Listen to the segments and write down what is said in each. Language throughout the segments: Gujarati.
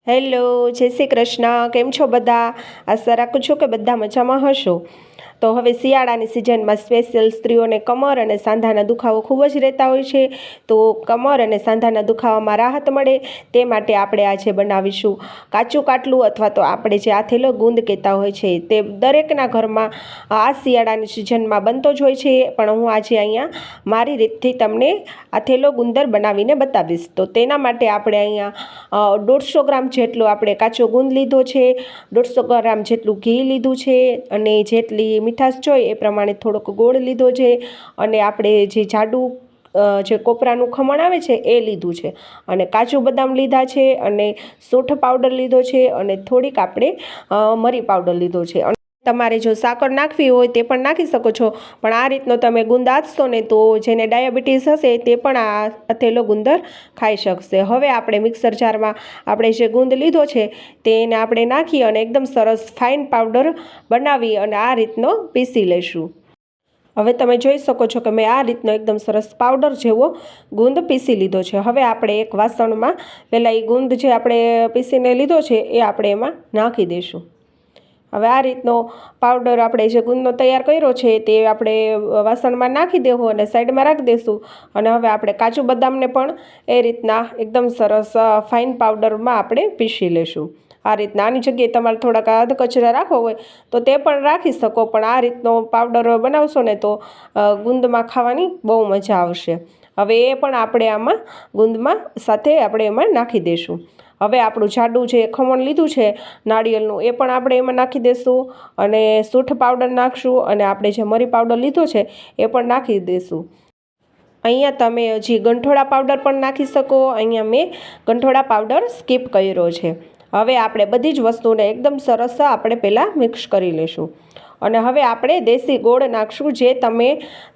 હેલો, જય શ્રી કૃષ્ણ. કેમ છો બધા? આશા રાખું છું કે બધા મજામાં હશો. તો હવે શિયાળાની સિઝનમાં સ્પેશિયલ સ્ત્રીઓને કમર અને સાંધાના દુખાવો ખૂબ જ રહેતા હોય છે. તો કમર અને સાંધાના દુખાવામાં રાહત મળે તે માટે આપણે આજે બનાવીશું કાચું કાટલું, અથવા તો આપણે જે આથેલો ગુંદ કહેતા હોય છે. તે દરેકના ઘરમાં આ શિયાળાની સિઝનમાં બનતો જ હોય છે, પણ હું આજે અહીંયા મારી રીતથી તમને આથેલો ગુંદર બનાવીને બતાવીશ. તો તેના માટે આપણે અહીંયા 150 ગ્રામ જેટલો આપણે કાચો ગુંદ લીધો છે, 150 ગ્રામ જેટલું ઘી લીધું છે, અને જેટલી મીઠાશ જોઈએ એ પ્રમાણે થોડોક ગોળ લીધો છે, અને આપણે જે જાડું જે કોપરાનું ખમણ આવે છે એ લીધું છે, અને કાજુ બદામ લીધા છે, અને સૂંઠ પાવડર લીધો છે, અને થોડીક આપણે મરી પાવડર લીધો છે. તમારે જો સાકર નાખવી હોય તે પણ નાખી શકો છો, પણ આ રીતનો તમે ગુંદ આંચશો ને તો જેને ડાયાબિટીસ હશે તે પણ આ આથેલો ગુંદર ખાઈ શકશે. હવે આપણે મિક્સર જારમાં આપણે જે ગુંદ લીધો છે તેને આપણે નાખી અને એકદમ સરસ ફાઇન પાવડર બનાવી અને આ રીતનો પીસી લઈશું. હવે તમે જોઈ શકો છો કે મેં આ રીતનો એકદમ સરસ પાવડર જેવો ગુંદ પીસી લીધો છે. હવે આપણે એક વાસણમાં પહેલાં એ ગુંદ જે આપણે પીસીને લીધો છે એ આપણે એમાં નાખી દઈશું. હવે આ રીતનો પાવડર આપણે જે ગુંદનો તૈયાર કર્યો છે તે આપણે વાસણમાં નાખી દેવું અને સાઈડમાં રાખી દઈશું. અને હવે આપણે કાજુ બદામને પણ એ રીતના એકદમ સરસ ફાઇન પાવડરમાં આપણે પીસી લઈશું. આ રીતના આની જગ્યાએ તમારે થોડાક અધ કચરા રાખવો હોય તો તે પણ રાખી શકો, પણ આ રીતનો પાવડર બનાવશો ને તો ગુંદમાં ખાવાની બહુ મજા આવશે. હવે એ પણ આપણે આમાં ગુંદમાં સાથે આપણે એમાં નાખી દઈશું. હવે આપણું જાડું જે ખમણ લીધું છે નાળિયેરનું એ પણ આપણે એમાં નાખી દઈશું, અને સૂંઠ પાવડર નાખશું, અને આપણે જે મરી પાવડર લીધો છે એ પણ નાખી દઈશું. અહીંયા તમે હજી ગંઠોડા પાવડર પણ નાખી શકો. અહીંયા મેં ગંઠોડા પાવડર સ્કીપ કર્યો છે. હવે આપણે બધી જ વસ્તુને એકદમ સરસ આપણે પહેલાં મિક્સ કરી લઈશું. અને હવે આપણે દેશી ગોળ નાખશું, જે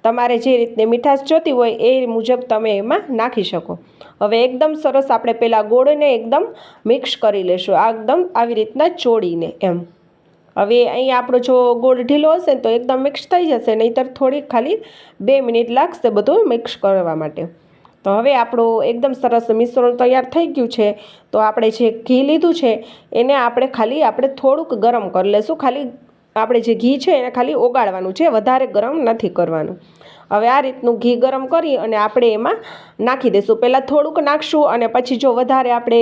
તમારે જે રીતની મીઠાશ જોતી હોય એ મુજબ તમે એમાં નાખી શકો. હવે એકદમ સરસ આપણે પહેલાં ગોળને એકદમ મિક્સ કરી લઈશું, એકદમ આવી રીતના ચોળીને એમ. હવે અહીંયા આપણો જો ગોળ ઢીલો હશે ને તો એકદમ મિક્સ થઈ જશે, નહીંતર થોડીક ખાલી 2 મિનિટ લાગશે બધું મિક્સ કરવા માટે. તો હવે આપણું એકદમ સરસ મિશ્રણ તૈયાર થઈ ગયું છે. તો આપણે જે ઘી લીધું છે એને આપણે થોડુંક ગરમ કરી લઈશું. ખાલી આપણે જે ઘી છે એને ખાલી ઓગાળવાનું છે, વધારે ગરમ નથી કરવાનું. હવે આ રીતનું ઘી ગરમ કરી અને આપણે એમાં નાખી દઈશું. પહેલાં થોડુંક નાખશું, અને પછી જો વધારે આપણે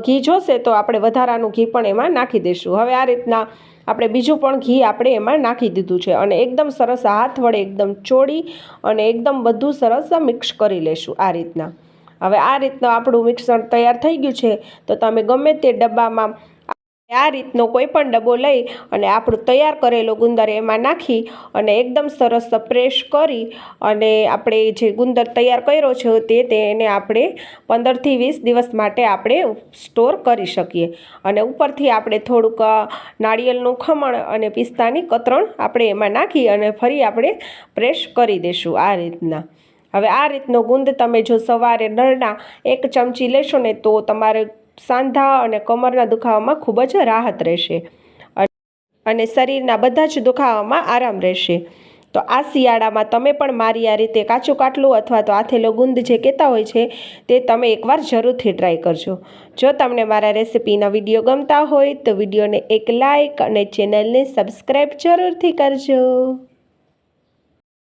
ઘી જોશે તો આપણે વધારાનું ઘી પણ એમાં નાખી દઈશું. હવે આ રીતના આપણે બીજું પણ ઘી આપણે એમાં નાખી દીધું છે, અને એકદમ સરસ હાથ વડે એકદમ ચોળી અને એકદમ બધું સરસ મિક્સ કરી લઈશું આ રીતના. હવે આ રીતનું આપણું મિક્સર તૈયાર થઈ ગયું છે. તો તમે ગમે તે ડબ્બામાં આ રીતનો કોઈ પણ ડબ્બો લઈ અને આપણું તૈયાર કરેલો ગુંદર એમાં નાખી અને એકદમ સરસ પ્રેસ કરી અને આપણે જે ગુંદર તૈયાર કર્યો છે તેને આપણે 15થી 20 દિવસ માટે આપણે સ્ટોર કરી શકીએ. અને ઉપરથી આપણે થોડુંક નાળિયેરનું ખમણ અને પિસ્તાની કતરણ આપણે એમાં નાખી અને ફરી આપણે પ્રેસ કરી દઈશું આ રીતના. હવે આ રીતનો ગુંદ તમે જો સવારે નળના 1 ચમચી લેશો ને તો તમારે સાંધા અને કમરના દુખાવામાં ખૂબ જ રાહત રહેશે, અને શરીરના બધા જ દુખાવામાં આરામ રહેશે. તો આ શિયાળામાં તમે પણ મારી આ રીતે કાચું કાટલું અથવા તો આથેલો ગુંદ જે કહેતા હોય છે તે તમે એકવાર જરૂરથી ટ્રાય કરજો. જો તમને મારા રેસિપીના વિડીયો ગમતા હોય તો વિડીયોને એક લાઇક અને ચેનલને સબસ્ક્રાઈબ જરૂરથી કરજો.